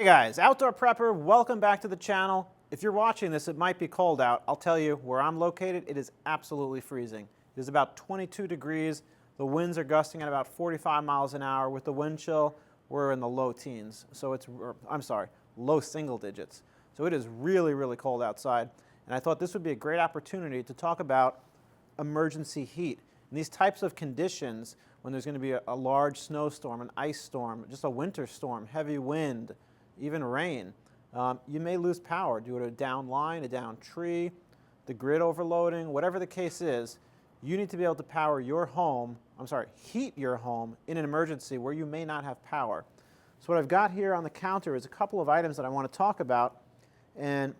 Hey guys, Outdoor Prepper, welcome back to the channel. If you're watching this, it might be cold out. I'll tell you, where I'm located, it is absolutely freezing. It is about 22 degrees. The winds are gusting at about 45 miles an hour. With the wind chill, we're in the low teens. So low single digits. So it is really, really cold outside. And I thought this would be a great opportunity to talk about emergency heat. In these types of conditions, when there's going to be a large snowstorm, an ice storm, just a winter storm, heavy wind, even rain, you may lose power due to a down line, a down tree, the grid overloading, whatever the case is. You need to be able to heat your home in an emergency where you may not have power. So what I've got here on the counter is a couple of items that I want to talk about, and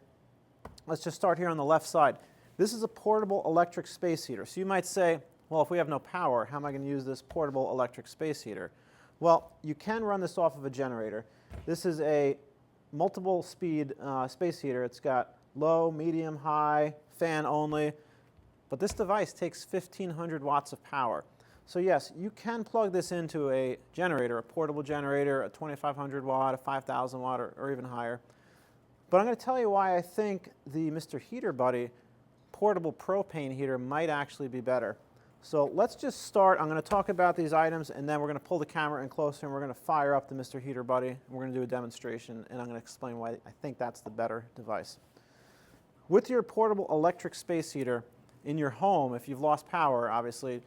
let's just start here on the left side. This is a portable electric space heater. So you might say, well, if we have no power, how am I going to use this portable electric space heater? Well, you can run this off of a generator. This is a multiple speed space heater. It's got low, medium, high, fan only, but this device takes 1,500 watts of power. So yes, you can plug this into a generator, a portable generator, a 2,500 watt, a 5,000 watt, or even higher. But I'm going to tell you why I think the Mr. Heater Buddy portable propane heater might actually be better. So let's just start. I'm going to talk about these items, and then we're going to pull the camera in closer, and we're going to fire up the Mr. Heater Buddy, and we're going to do a demonstration, and I'm going to explain why I think that's the better device. With your portable electric space heater in your home, if you've lost power, obviously,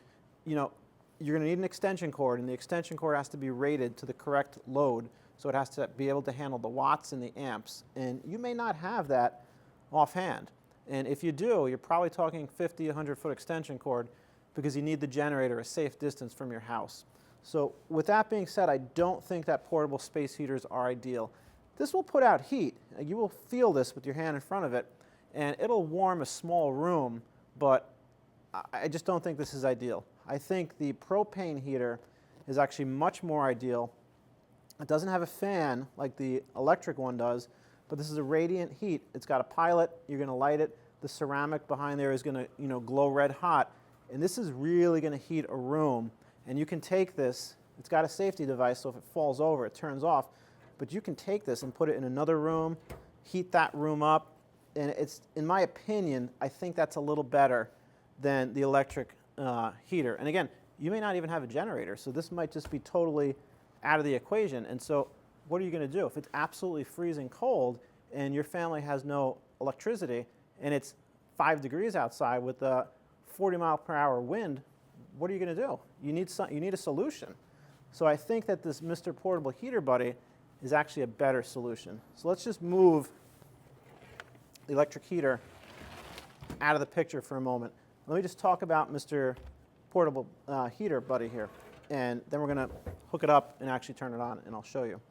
you're going to need an extension cord, and the extension cord has to be rated to the correct load, so it has to be able to handle the watts and the amps, and you may not have that offhand. And if you do, you're probably talking 50, 100-foot extension cord, because you need the generator a safe distance from your house. So with that being said, I don't think that portable space heaters are ideal. This will put out heat. You will feel this with your hand in front of it, and it'll warm a small room, but I just don't think this is ideal. I think the propane heater is actually much more ideal. It doesn't have a fan like the electric one does, but this is a radiant heat. It's got a pilot. You're going to light it. The ceramic behind there is going to glow red hot. And this is really going to heat a room. And you can take this, it's got a safety device, so if it falls over, it turns off. But you can take this and put it in another room, heat that room up. And it's, in my opinion, I think that's a little better than the electric heater. And again, you may not even have a generator, so this might just be totally out of the equation. And so what are you going to do? If it's absolutely freezing cold and your family has no electricity and it's 5 degrees outside with a 40-mile-per-hour wind, what are you going to do? You need a solution. So I think that this Mr. Portable Heater Buddy is actually a better solution. So let's just move the electric heater out of the picture for a moment. Let me just talk about Mr. Portable Heater Buddy here, and then we're going to hook it up and actually turn it on, and I'll show you.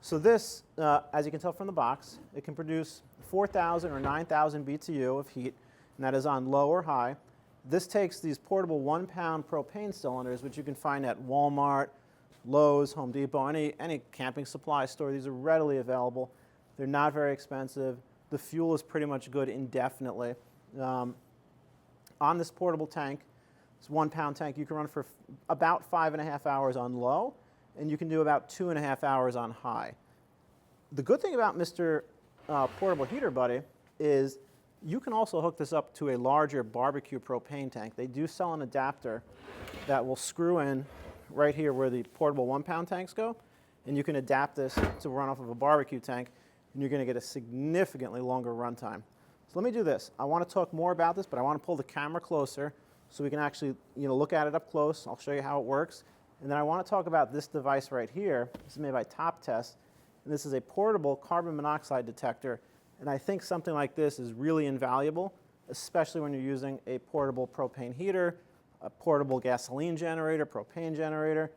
So this, as you can tell from the box, it can produce 4,000 or 9,000 BTU of heat, and that is on low or high. This takes these portable 1-pound propane cylinders, which you can find at Walmart, Lowe's, Home Depot, any camping supply store. These are readily available. They're not very expensive. The fuel is pretty much good indefinitely. On this portable tank, this 1-pound tank, you can run for about 5.5 hours on low, and you can do about 2.5 hours on high. The good thing about Mr. Portable Heater Buddy is you can also hook this up to a larger barbecue propane tank. They do sell an adapter that will screw in right here where the portable 1-pound tanks go, and you can adapt this to run off of a barbecue tank, and you're going to get a significantly longer runtime. So let me do this. I want to talk more about this, but I want to pull the camera closer so we can actually look at it up close. I'll show you how it works. And then I want to talk about this device right here. This is made by Top Test, and this is a portable carbon monoxide detector. And I think something like this is really invaluable, especially when you're using a portable propane heater, a portable gasoline generator, propane generator.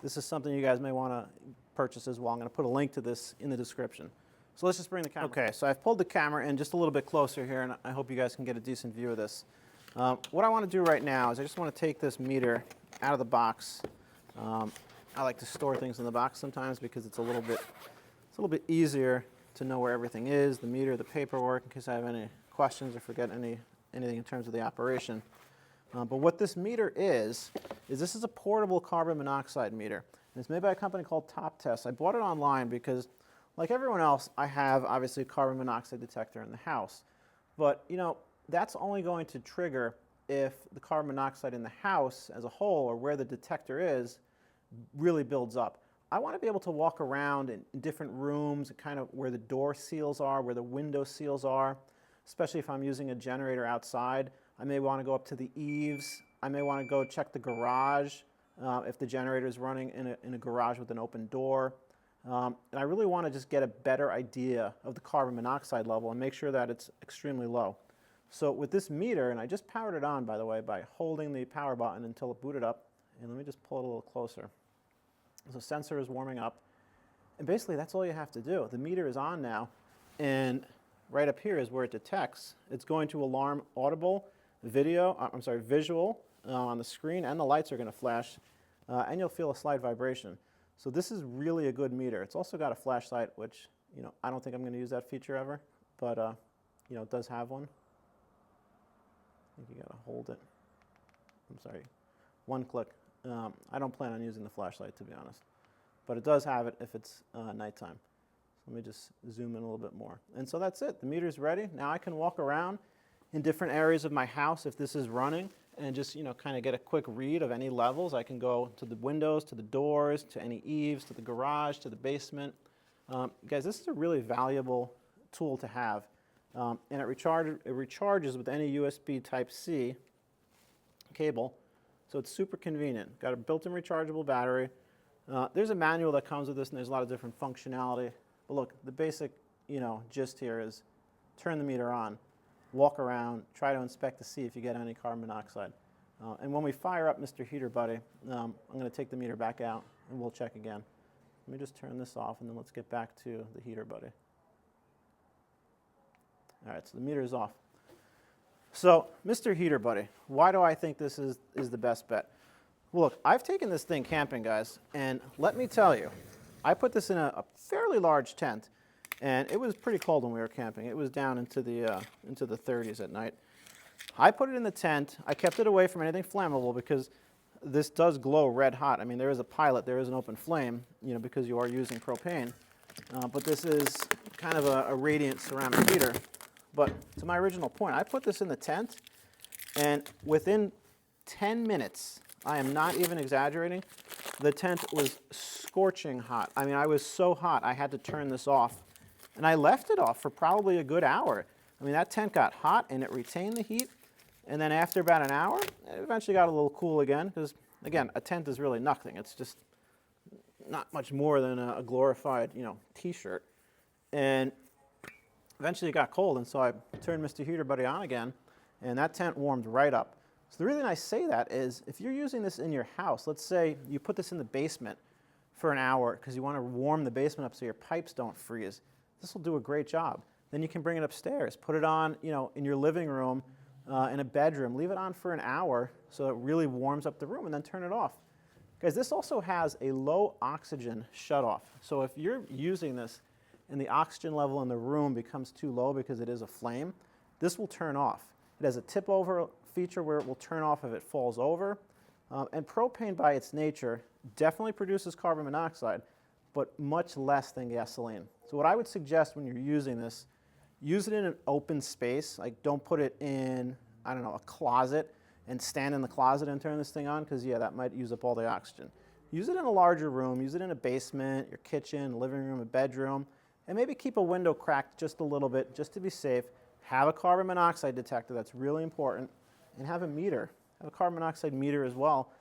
This is something you guys may want to purchase as well. I'm going to put a link to this in the description. So let's just bring the camera. Okay, so I've pulled the camera in just a little bit closer here, and I hope you guys can get a decent view of this. What I want to do right now is I just want to take this meter out of the box. I like to store things in the box sometimes because it's a little bit easier to know where everything is, the meter, the paperwork, in case I have any questions or forget anything in terms of the operation. But what this meter is this is a portable carbon monoxide meter. And it's made by a company called Top Test. I bought it online because like everyone else, I have obviously a carbon monoxide detector in the house. But that's only going to trigger if the carbon monoxide in the house as a whole, or where the detector is, really builds up. I want to be able to walk around in different rooms, kind of where the door seals are, where the window seals are, especially if I'm using a generator outside. I may want to go up to the eaves. I may want to go check the garage if the generator is running in a garage with an open door. And I really want to just get a better idea of the carbon monoxide level and make sure that it's extremely low. So with this meter, and I just powered it on, by the way, by holding the power button until it booted up. And let me just pull it a little closer. So sensor is warming up. And basically, that's all you have to do. The meter is on now. And right up here is where it detects. It's going to alarm audible, visual on the screen, and the lights are going to flash. And you'll feel a slight vibration. So this is really a good meter. It's also got a flashlight, which I don't think I'm going to use that feature ever. But it does have one. I think you got to hold it. I'm sorry, one click. I don't plan on using the flashlight, to be honest, but it does have it if it's nighttime. So let me just zoom in a little bit more. And so that's it. The meter's ready. Now I can walk around in different areas of my house if this is running and just kind of get a quick read of any levels. I can go to the windows, to the doors, to any eaves, to the garage, to the basement. Guys, this is a really valuable tool to have. And it recharges with any USB Type-C cable. So it's super convenient. Got a built-in rechargeable battery. There's a manual that comes with this, and there's a lot of different functionality. But look, the basic, gist here is turn the meter on, walk around, try to inspect to see if you get any carbon monoxide. And when we fire up Mr. Heater Buddy, I'm going to take the meter back out, and we'll check again. Let me just turn this off, and then let's get back to the Heater Buddy. All right, so the meter is off. So, Mr. Heater Buddy, why do I think this is the best bet? Well, look, I've taken this thing camping, guys, and let me tell you, I put this in a fairly large tent, and it was pretty cold when we were camping. It was down into the 30s at night. I put it in the tent. I kept it away from anything flammable because this does glow red hot. I mean, there is a pilot, there is an open flame, because you are using propane, but this is kind of a radiant ceramic heater. But to my original point, I put this in the tent, and within 10 minutes, I am not even exaggerating, the tent was scorching hot. I mean, I was so hot, I had to turn this off. And I left it off for probably a good hour. I mean, that tent got hot, and it retained the heat. And then after about an hour, it eventually got a little cool again, because, again, a tent is really nothing. It's just not much more than a glorified, T-shirt. And eventually it got cold, and so I turned Mr. Heater Buddy on again, and that tent warmed right up. So the reason I say that is if you're using this in your house, let's say you put this in the basement for an hour because you want to warm the basement up so your pipes don't freeze, this will do a great job. Then you can bring it upstairs, put it on in your living room, in a bedroom, leave it on for an hour so it really warms up the room, and then turn it off. Guys, this also has a low oxygen shutoff. So if you're using this and the oxygen level in the room becomes too low because it is a flame, this will turn off. It has a tip over feature where it will turn off if it falls over. And propane by its nature definitely produces carbon monoxide, but much less than gasoline. So what I would suggest when you're using this, use it in an open space. Like, don't put it in, I don't know, a closet and stand in the closet and turn this thing on, because yeah, that might use up all the oxygen. Use it in a larger room. Use it in a basement, your kitchen, living room, a bedroom. And maybe keep a window cracked just a little bit, just to be safe. Have a carbon monoxide detector, that's really important. And have a meter, have a carbon monoxide meter as well,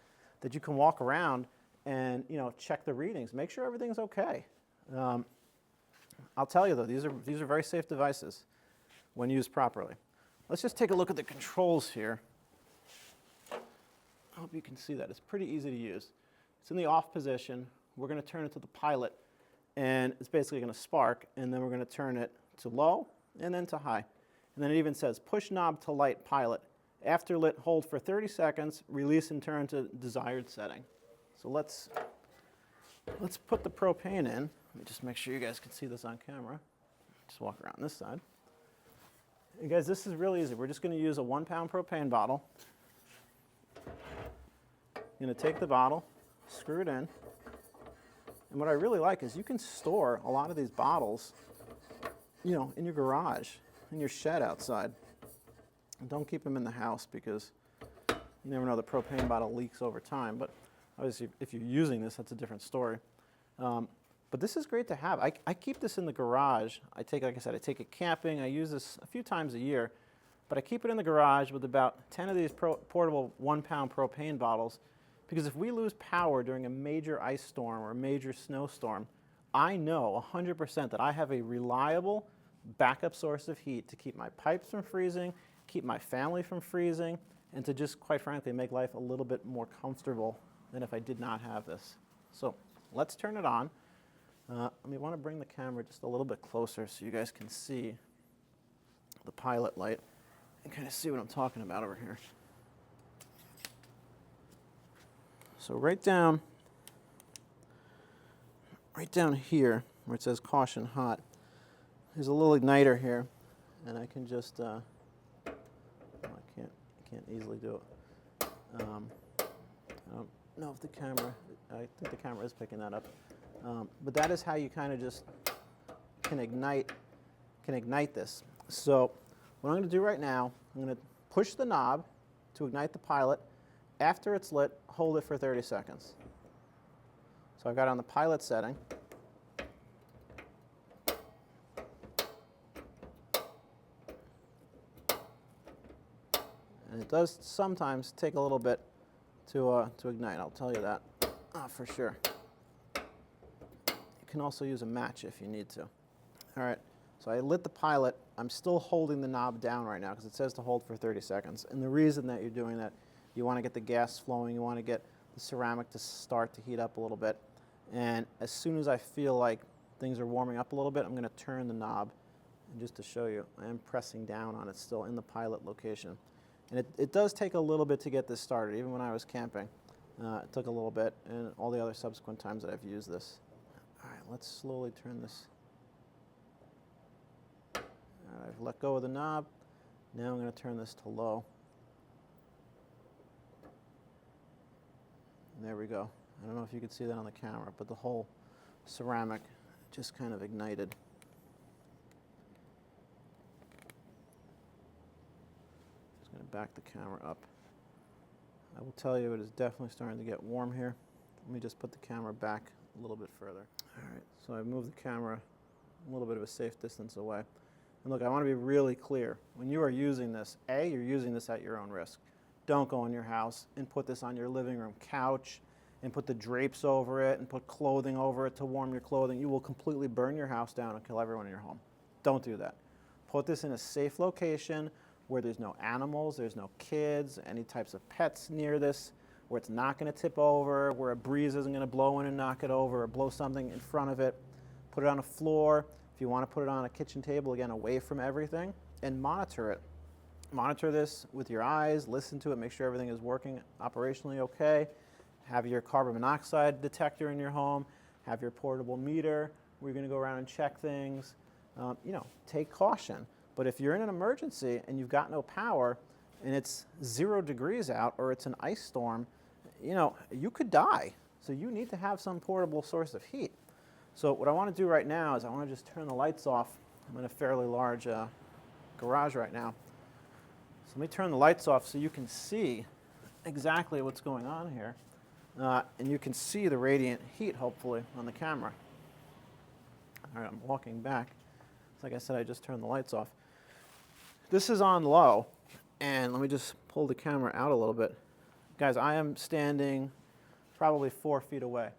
that you can walk around and check the readings. Make sure everything's okay. I'll tell you though, these are very safe devices when used properly. Let's just take a look at the controls here. I hope you can see that. It's pretty easy to use. It's in the off position. We're going to turn it to the pilot, and it's basically going to spark, and then we're going to turn it to low and then to high. And then it even says push knob to light pilot. After lit, hold for 30 seconds, release and turn to desired setting. So let's put the propane in. Let me just make sure you guys can see this on camera. Just walk around this side. And guys, this is really easy. We're just going to use a 1-pound propane bottle. I'm going to take the bottle, screw it in, And what I really like is you can store a lot of these bottles, you know, in your garage, in your shed outside. And don't keep them in the house because you never know, the propane bottle leaks over time. But obviously, if you're using this, that's a different story. But this is great to have. I keep this in the garage. Like I said, I take it camping. I use this a few times a year. But I keep it in the garage with about 10 of these portable 1-pound propane bottles, because if we lose power during a major ice storm or a major snowstorm, I know 100% that I have a reliable backup source of heat to keep my pipes from freezing, keep my family from freezing, and to just, quite frankly, make life a little bit more comfortable than if I did not have this. So let's turn it on. I want to bring the camera just a little bit closer so you guys can see the pilot light and kind of see what I'm talking about over here. So right down here where it says caution hot, there's a little igniter here, and I can just, I can't easily do it. I don't know if the camera, I think the camera is picking that up. But that is how you kind of just can ignite this. So what I'm going to do right now, I'm going to push the knob to ignite the pilot. After it's lit, hold it for 30 seconds. So I've got it on the pilot setting. And it does sometimes take a little bit to ignite, I'll tell you that for sure. You can also use a match if you need to. All right, so I lit the pilot. I'm still holding the knob down right now because it says to hold for 30 seconds. And the reason that you're doing that, you want to get the gas flowing, you want to get the ceramic to start to heat up a little bit. And as soon as I feel like things are warming up a little bit, I'm going to turn the knob. And just to show you, I am pressing down on it still in the pilot location. And it does take a little bit to get this started. Even when I was camping, it took a little bit, and all the other subsequent times that I've used this. All right, let's slowly turn this. All right, I've let go of the knob. Now I'm going to turn this to low. And there we go. I don't know if you can see that on the camera, but the whole ceramic just kind of ignited. Just going to back the camera up. I will tell you it is definitely starting to get warm here. Let me just put the camera back a little bit further. All right, so I've moved the camera a little bit of a safe distance away. And look, I want to be really clear. When you are using this, A, you're using this at your own risk. Don't go in your house and put this on your living room couch and put the drapes over it and put clothing over it to warm your clothing. You will completely burn your house down and kill everyone in your home. Don't do that. Put this in a safe location where there's no animals, there's no kids, any types of pets near this, where it's not going to tip over, where a breeze isn't going to blow in and knock it over or blow something in front of it. Put it on a floor. If you want to put it on a kitchen table, again, away from everything, and monitor it. Monitor this with your eyes, listen to it, make sure everything is working operationally okay. Have your carbon monoxide detector in your home, have your portable meter where you're going to go around and check things. Take caution. But if you're in an emergency and you've got no power and it's 0 degrees out or it's an ice storm, you could die. So you need to have some portable source of heat. So what I want to do right now is I want to just turn the lights off. I'm in a fairly large garage right now. So let me turn the lights off so you can see exactly what's going on here. And you can see the radiant heat, hopefully, on the camera. All right, I'm walking back. Like I said, I just turned the lights off. This is on low, and let me just pull the camera out a little bit. Guys, I am standing probably 4 feet away.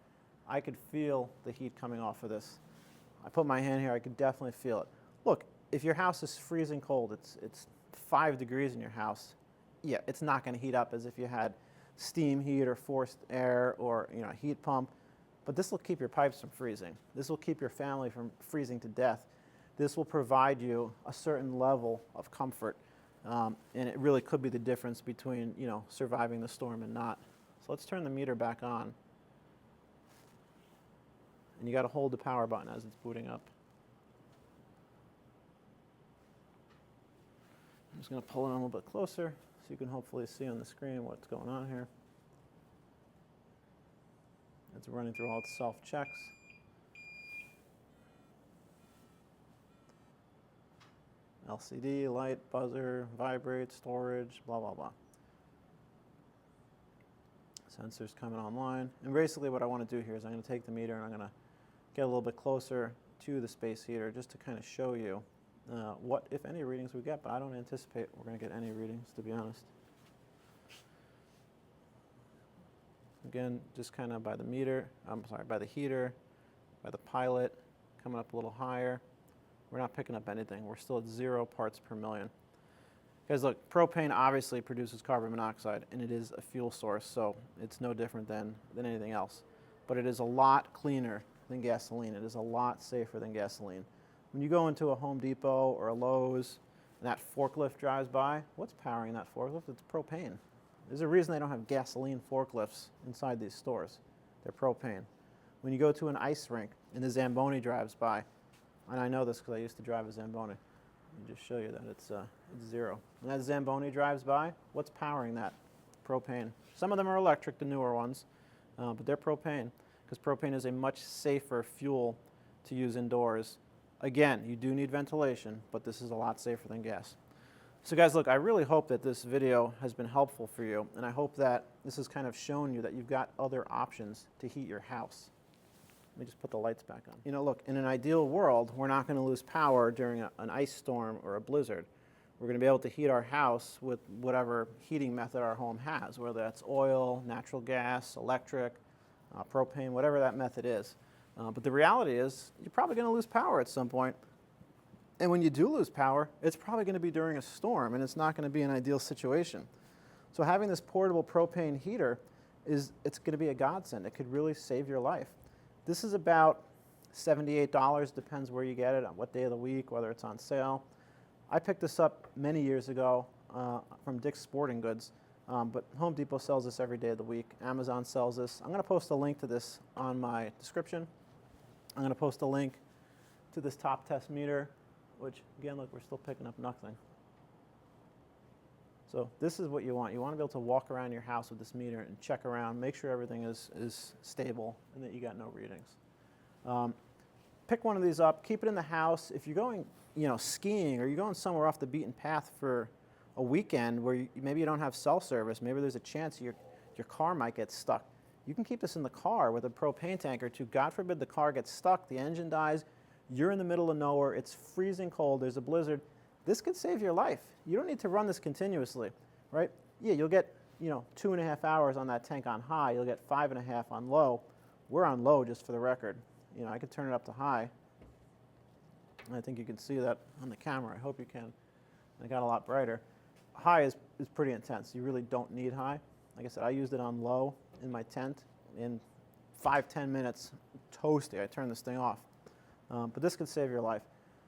I could feel the heat coming off of this. I put my hand here, I could definitely feel it. Look, if your house is freezing cold, it's 5 degrees in your house, yeah, it's not going to heat up as if you had steam heat or forced air or a heat pump, but this will keep your pipes from freezing. This will keep your family from freezing to death. This will provide you a certain level of comfort, and it really could be the difference between surviving the storm and not. So let's turn the meter back on. And you got to hold the power button as it's booting up. I'm just going to pull it in a little bit closer so you can hopefully see on the screen what's going on here. It's running through all its self-checks. LCD, light, buzzer, vibrate, storage, blah, blah, blah. Sensors coming online. And basically what I want to do here is I'm going to take the meter and I'm going to get a little bit closer to the space heater just to kind of show you what, if any, readings we get, but I don't anticipate we're going to get any readings, to be honest. Again, just kind of by the meter, by the heater, by the pilot, coming up a little higher. We're not picking up anything. We're still at 0 parts per million. Guys, look, propane obviously produces carbon monoxide, and it is a fuel source, so it's no different than anything else. But it is a lot cleaner than gasoline. It is a lot safer than gasoline. When you go into a Home Depot or a Lowe's and that forklift drives by, what's powering that forklift? It's propane. There's a reason they don't have gasoline forklifts inside these stores. They're propane. When you go to an ice rink and the Zamboni drives by, and I know this because I used to drive a Zamboni. Let me just show you that it's 0. When that Zamboni drives by, what's powering that? Propane. Some of them are electric, the newer ones, but they're propane, because propane is a much safer fuel to use indoors. Again, you do need ventilation, but this is a lot safer than gas. So guys, look, I really hope that this video has been helpful for you, and I hope that this has kind of shown you that you've got other options to heat your house. Let me just put the lights back on. You know, look, in an ideal world, we're not going to lose power during an ice storm or a blizzard. We're going to be able to heat our house with whatever heating method our home has, whether that's oil, natural gas, electric, propane, whatever that method is. But the reality is, you're probably going to lose power at some point. And when you do lose power, it's probably going to be during a storm, and it's not going to be an ideal situation. So having this portable propane heater, it's going to be a godsend. It could really save your life. This is about $78, depends where you get it, on what day of the week, whether it's on sale. I picked this up many years ago from Dick's Sporting Goods, but Home Depot sells this every day of the week. Amazon sells this. I'm going to post a link to this on my description. I'm going to post a link to this top test meter, which, again, look, we're still picking up nothing. So this is what you want. You want to be able to walk around your house with this meter and check around, make sure everything is stable and that you got no readings. Pick one of these up, keep it in the house. If you're going, skiing, or you're going somewhere off the beaten path for a weekend where maybe you don't have cell service, maybe there's a chance your car might get stuck. You can keep this in the car with a propane tank or two. God forbid the car gets stuck, the engine dies, you're in the middle of nowhere, it's freezing cold, there's a blizzard. This could save your life. You don't need to run this continuously, right? Yeah, you'll get 2.5 hours on that tank on high. You'll get 5.5 on low. We're on low, just for the record. I could turn it up to high. I think you can see that on the camera. I hope you can. It got a lot brighter. High is pretty intense. You really don't need high. Like I said, I used it on low in my tent. In 5-10 minutes, toasty. I turned this thing off. But this could save your life.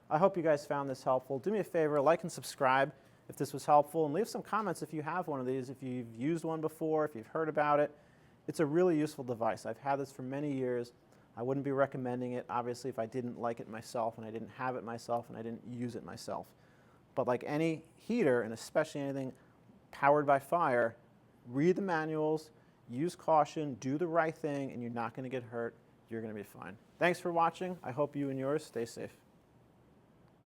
I hope you guys found this helpful. Do me a favor, like and subscribe if this was helpful, and leave some comments if you have one of these, if you've used one before, if you've heard about it. It's a really useful device. I've had this for many years. I wouldn't be recommending it, obviously, if I didn't like it myself and I didn't have it myself and I didn't use it myself. But like any heater, and especially anything powered by fire, read the manuals, use caution, do the right thing, and you're not going to get hurt. You're going to be fine. Thanks for watching. I hope you and yours stay safe.